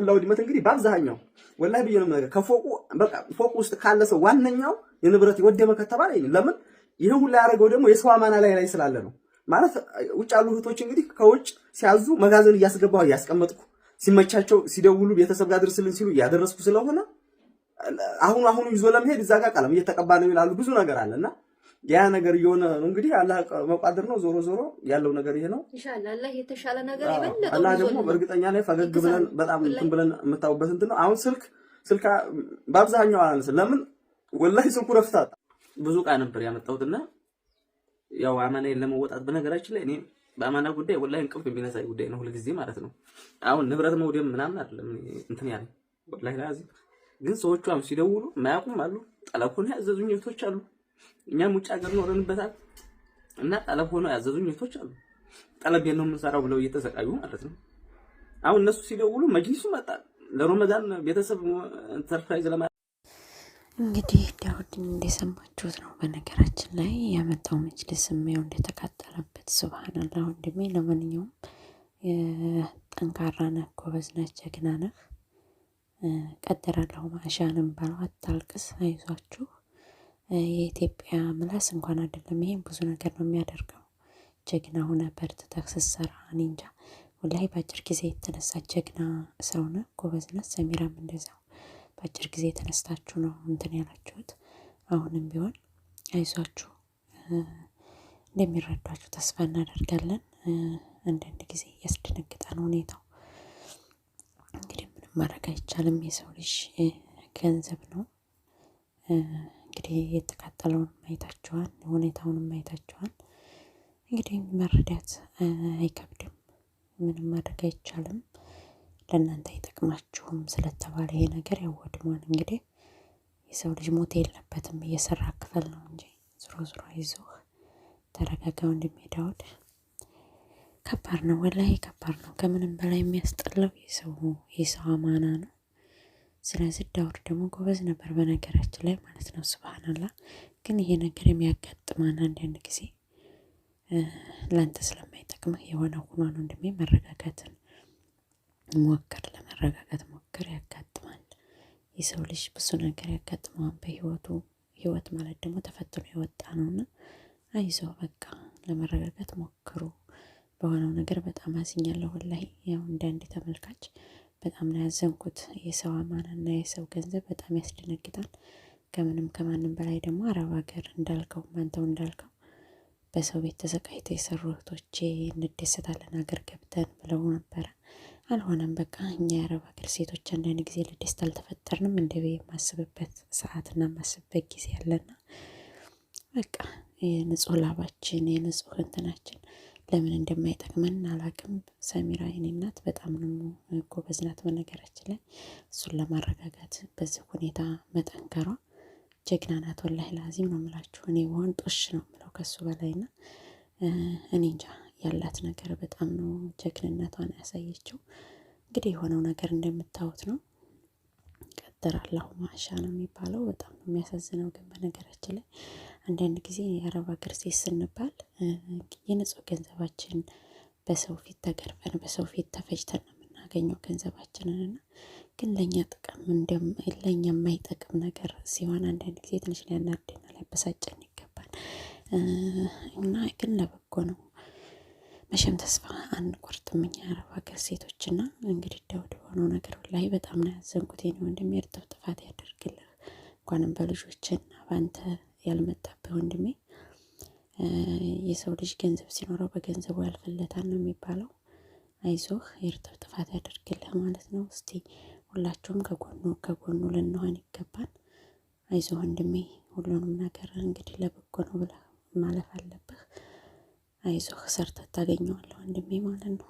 ሁላ ውድመት እንግዲህ በአብዛኛው ወላሂ ብዬ ነው ነገር ከፎቁ በቃ ፎቁ ውስጥ ካለ ሰው ዋነኛው የንብረት የወደመ ከተባለ ለምን ይሄን ሁላ ያደረገው ደግሞ የሰው አማና ላይ ስላለ ነው ማለት ውጭ ያሉ እህቶች እንግዲህ ከውጭ ሲያዙ መጋዘን እያስገባው እያስቀመጥኩ ሲመቻቸው ሲደውሉ ቤተሰብ ጋር ድርስልን ሲሉ እያደረስኩ ስለሆነ አሁን ይዞ ለመሄድ እዛ ጋር ቀለም እየተቀባ ነው ይላሉ ብዙ ነገር አለና ያ ነገር የሆነ ነው እንግዲህ አላህ መቋደር ነው ዞሮ ያለው ነገር ይሄ ነው ኢንሻአላህ አላህ የተሻለ ነገር ይበልጥ አላህ ደግሞ በእርግጠኛ ላይ ፈገግ ብለን በጣም እንትን ብለን የምታውበት እንትን ነው አሁን ስልክ በአብዛኛው አላነስ ለምን ወላሂ ስልኩ ረፍታ ብዙ ቃ ነበር ያመጣሁትና ያው አማናዬን ለመወጣት በነገራችን ላይ እኔ በአማና ጉዳይ ወላሂ እንቅልፍ የሚነሳኝ ጉዳይ ነው ሁሉ ጊዜ ማለት ነው አሁን ንብረት መውደም ምናምን አይደለም እንትን ያለኝ ወላሂ ለዚህ ግን ሰዎቹ አሁን ሲደውሉ ማያውቁም አሉ ጠለፎን ያዘዙኝ እህቶች አሉ እኛም ውጭ ሀገር ኖረንበታል እና ጠለፎን ያዘዙኝ እህቶች አሉ ጠለብ ነው የምንሰራው ብለው እየተሰቃዩ ማለት ነው አሁን እነሱ ሲደውሉ መጅሊሱ መጣ ለረመዳን ቤተሰብ ሰርፕራይዝ ለማ እንግዲህ ዳውድ እንደሰማችሁት ነው በነገራችን ላይ ያመጣው መጅሊስም ያው እንደተቃጠለበት ሱብሃንአላህ ወንድሜ ለማንኛውም ጠንካራ ነህ ጎበዝ ነህ ጀግና ነህ ቀደራለሁ ማሻንም ባለው አታልቅስ አይዟችሁ የኢትዮጵያ ምላስ እንኳን አይደለም ይሄን ብዙ ነገር ነው የሚያደርገው ጀግና ሆነ በርትተህ ስትሰራ እኔ እንጃ ወላሂ በአጭር ጊዜ የተነሳ ጀግና ሰው ነህ ጎበዝ ነህ ሰሚራም እንደዛው በአጭር ጊዜ ተነስታችሁ ነው እንትን ያላችሁት አሁንም ቢሆን አይዟችሁ እንደሚረዷችሁ ተስፋ እናደርጋለን አንዳንድ ጊዜ ያስደነግጣል ሁኔታው እንግዲህ ምንም ማድረግ አይቻልም የሰው ልጅ ገንዘብ ነው እንግዲህ የተቃጠለውን ማየታችኋል ሁኔታውን ማየታችኋል እንግዲህ መረዳት አይከብድም ምንም ማድረግ አይቻልም ለእናንተ አይጠቅማችሁም ስለተባለ ይሄ ነገር ያወድማል እንግዲህ የሰው ልጅ ሞት የለበትም እየሰራ ክፈል ነው እንጂ ዙሮ አይዞህ ተረጋጋ ወንድሜ ዳውድ ከባድ ነው ወላሂ ከባድ ነው ከምንም በላይ የሚያስጠላው የሰው አማና ነው ስለዚህ ዳውድ ደግሞ ጎበዝ ነበር በነገራችን ላይ ማለት ነው ሱብሃንአላህ ግን ይሄ ነገር የሚያጋጥማን አንዳንድ ጊዜ ላንተ ስለማይጠቅምህ የሆነ ሆኖ ነው ወንድሜ መረጋጋትን ሞክር ለመረጋጋት ሞክር ያጋጥማል የሰው ልጅ ብዙ ነገር ያጋጥማል ህይወት ማለት ደግሞ ተፈትኖ የወጣ ነውና አይዞህ በቃ ለመረጋጋት ሞክሩ በሆነው ነገር በጣም አዝኛለሁ ወላሂ ያው አንድ ተመልካች በጣም ነው ያዘንኩት የሰው አማናና የሰው ገንዘብ በጣም ያስደነግጣል ከማንም በላይ ደግሞ አረብ ሀገር እንዳልከው በሰው ቤት ተሰቃይተው የሰሩ እህቶቼ እንደሰታለን ሀገር ገብተን ብለው ነበር አልሆነም በቃ እኛ የአረብ ሀገር ሴቶች አንዳንድ ጊዜ ለደስታ አልተፈጠርንም እንደዚህ የማስብበት ሰዓትና ማስብበት ጊዜ ያለና በቃ የንጹህ ላባችን የንጹህ እንትናችን ለምን እንደማይጠቅመን አላቅም ሰሚራ የኔ እናት በጣም ነው ጎበዝ ናት በነገራችን ላይ እሱን ለማረጋጋት በዚህ ሁኔታ መጠንከሯ ጀግና ናት ወላሂ ላዚም ነው የምላችሁ እኔ ወን ጦሽ ነው የምለው ከሱ በላይና እኔ እንጃ ያላት ነገር በጣም ነው ጀግንነቷን ያሳየችው እንግዲህ የሆነው ነገር እንደምታዩት ነው ቀደራለሁ ማሻ ነው የሚባለው በጣም ነው የሚያሳዝነው ግን በነገራችን ላይ አንዳንድ ጊዜ የአረብ ሀገር ሴት ስንባል የንጹህ ገንዘባችን በሰው ፊት ተገርፈን በሰው ፊት ተፈጅተን ነው የምናገኘው ገንዘባችንንና ግን ለኛ ጥቅም ለኛ የማይጠቅም ነገር ሲሆን አንዳንድ ጊዜ ትንሽ ሊያናድድና ሊያበሳጨን ይገባል እና ግን ለበጎ ነው መቼም ተስፋ አንቆርጥም እኛ የአረብ ሀገር ሴቶችና እንግዲህ ዳውድ የሆነው ነገር ወላሂ በጣም ነው ያዘንኩት የኔ ወንድሜ እርጥብ ጥፋት ያደርግልህ እንኳንም በልጆችና ባንተ ያልመጣብህ ወንድሜ የሰው ልጅ ገንዘብ ሲኖረው በገንዘቡ ያልፍለታል ነው የሚባለው አይዞህ የእርጥብ ጥፋት ያደርግልህ ማለት ነው እስቲ ሁላችሁም ከጎኑ ልንሆን ይገባል አይዞህ ወንድሜ ሁሉንም ነገር እንግዲህ ለበጎ ነው ብለህ ማለፍ አለብህ አይዞህ ሰርተህ ታገኘዋለህ ወንድሜ ማለት ነው